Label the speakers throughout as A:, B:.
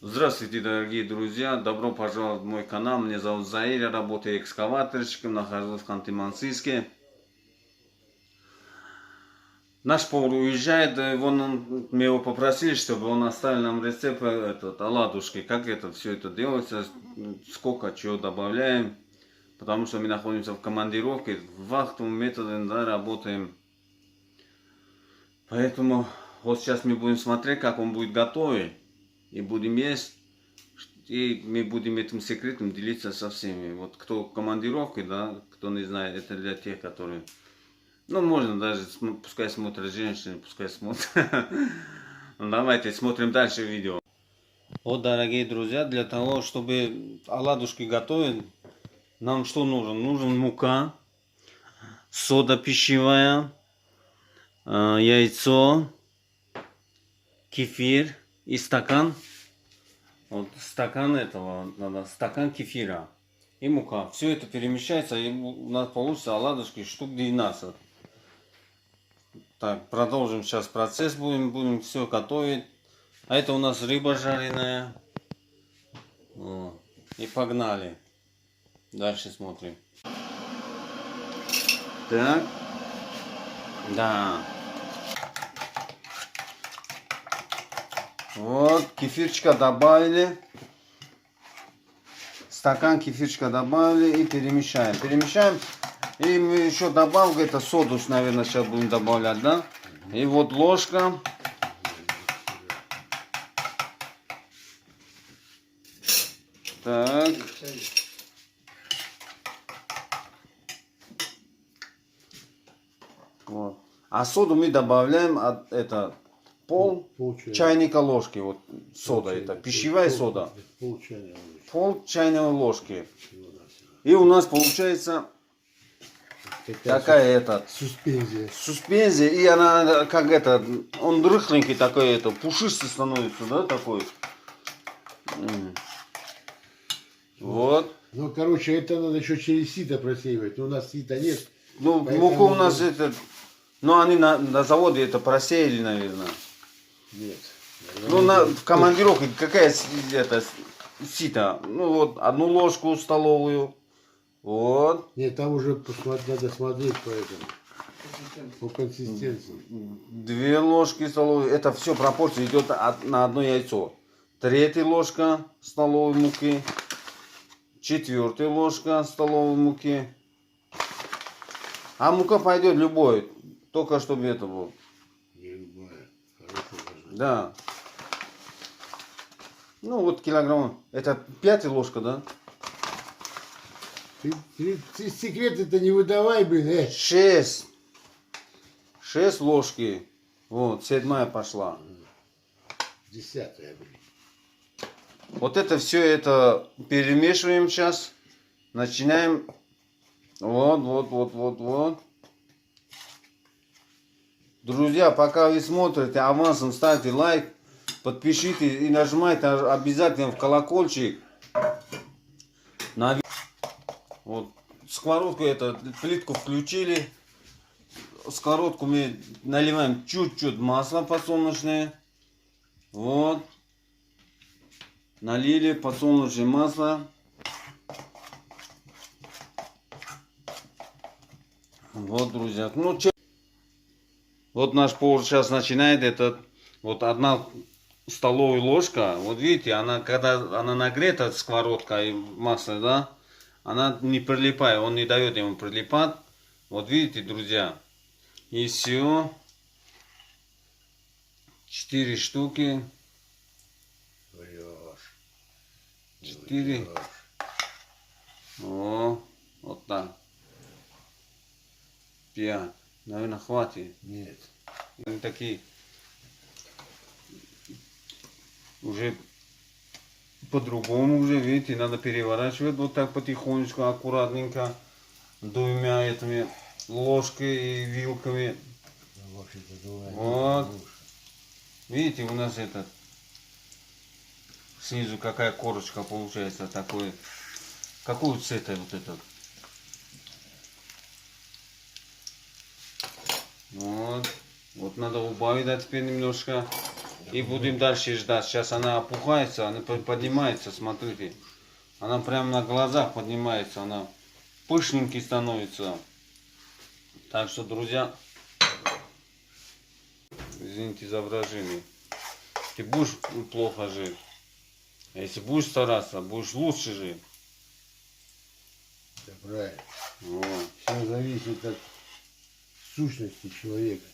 A: Здравствуйте, дорогие друзья! Добро пожаловать в мой канал. Меня зовут Заир, я работаю экскаваторщиком, нахожусь в Ханты-Мансийске. Наш повар уезжает, мы его попросили, чтобы он оставил нам рецепт оладушки. Как это все это делается, сколько чего добавляем. Потому что мы находимся в командировке, в вахтовом методе, да, работаем. Поэтому вот сейчас мы будем смотреть, как он будет готовить. И будем есть. И мы будем этим секретом делиться со всеми. Вот кто в командировке, да, кто не знает, это для тех, которые... Ну, можно даже, пускай смотрят женщины, пускай смотрят. Давайте смотрим дальше видео. Вот, дорогие друзья, для того, чтобы оладушки готовить, нам что нужен? Нужен мука, сода пищевая, яйцо, кефир и стакан. Вот стакан этого надо, стакан кефира и мука. Все это перемещается, и у нас получится оладушки штук 12. Так, продолжим сейчас процесс, будем все готовить. А это у нас рыба жареная. Вот. И погнали. Дальше смотрим. Так. Да. Вот, кефирчика добавили. Стакан кефирчика добавили и перемешаем. Перемешаем. И мы еще добавим, это соду, наверное, сейчас будем добавлять, да? И вот ложка. Так. Вот. А соду мы добавляем пол чайника ложки. Вот сода, это пищевая сода. Пол чайной ложки. И у нас получается такая
B: суспензия.
A: Суспензия. И она как он рыхленький такой, пушистый становится, да, такой. Вот.
B: Ну, короче, это надо еще через сито просеивать. Но у нас сита нет.
A: Ну, муку у нас ну, они на заводе это просеяли, наверное.
B: Нет.
A: Ну, в командировке какая сито? Ну, вот, одну ложку столовую. Вот.
B: Нет, там уже надо смотреть по этому. По консистенции.
A: 2 ложки столовые. Это все пропорция идет на одно яйцо. 3 ложка столовой муки. 4 ложка столовой муки. А мука пойдет любой. Только чтобы это было.
B: Не любая. Хорошая.
A: Да. Ну вот килограмм. Это 5 ложка, да?
B: Ты секреты-то не выдавай, блин.
A: 6 ложки. Вот, 7 пошла.
B: 10-я, блин.
A: Вот это все это перемешиваем сейчас. Начинаем. Вот. Друзья, пока вы смотрите, авансом ставьте лайк, подпишитесь и нажимайте обязательно в колокольчик. Вот сковородку, плитку включили. Сковородку мы наливаем чуть-чуть масла подсолнечное. Вот. Налили подсолнечное масло. Вот, друзья. Ну, вот наш повар сейчас начинает вот 1 столовая ложка. Вот видите, когда она нагрета, сковородка и масло, да, она не прилипает, он не дает ему прилипать. Вот видите, друзья. И все. 4 штуки. 4. О, вот так. 5. Наверное, хватит.
B: Нет.
A: Они такие уже по-другому уже, видите, надо переворачивать вот так потихонечку, аккуратненько, 2 этими ложкой и вилками. Вот. Видите, у нас снизу какая корочка получается, такой, какую цвет вот этот. Вот надо убавить, да, теперь немножко. И будем дальше ждать. Сейчас она опухается, она поднимается, смотрите. Она прямо на глазах поднимается, она пышненький становится. Так что, друзья, извините за выражение. Ты будешь плохо жить. А если будешь стараться, будешь лучше жить.
B: Это правильно.
A: Вот.
B: Все зависит от сущности человека.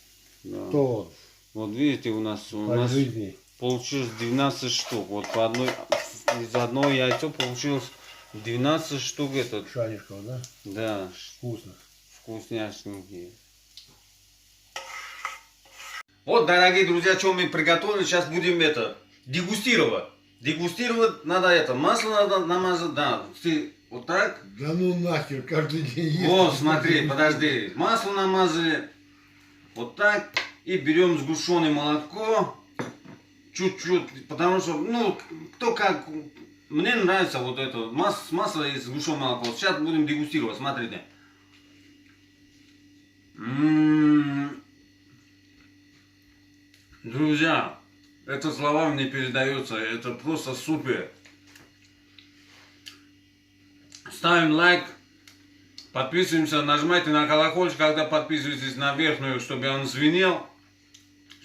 A: Да.
B: Кто он
A: Вот видите, у нас
B: по жизни.
A: получилось 12 штук. Вот по одной, из одного яйца получилось 12 штук этот.
B: Шанишков, да?
A: Да,
B: Вкусно.
A: вкусняшненькие. Вот, дорогие друзья, что мы приготовили, сейчас будем это дегустировать. Дегустировать надо это, масло надо намазать, да, ты вот так.
B: Да ну нахер, каждый день есть.
A: Вот, смотри, подожди, масло намазали, вот так, и берем сгущенное молоко, чуть-чуть, потому что, ну, кто как, мне нравится вот это, масло и сгущенное молоко. Сейчас будем дегустировать, смотрите. Друзья, это словами не передается, это просто супер. Ставим лайк, подписываемся, нажимайте на колокольчик, когда подписываетесь на верхнюю, чтобы он звенел,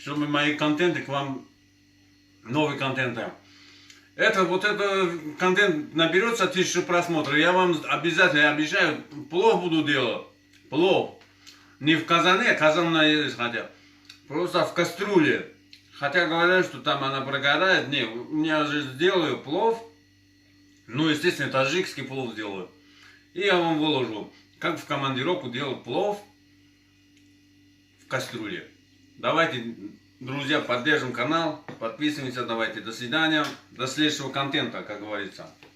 A: чтобы мои контенты к вам, новые контенты. Вот это контент наберется 1000 просмотров, я вам обязательно обещаю, плов буду делать, плов. Не в казане, казан у меня есть хотя. Просто в кастрюле. Хотя говорят, что там она прогорает. Не, я же сделаю плов. Ну, естественно, таджикский плов сделаю. И я вам выложу, как в командировку делал плов в кастрюле. Давайте, друзья, поддержим канал. Подписываемся. Давайте. До свидания. До следующего контента, как говорится.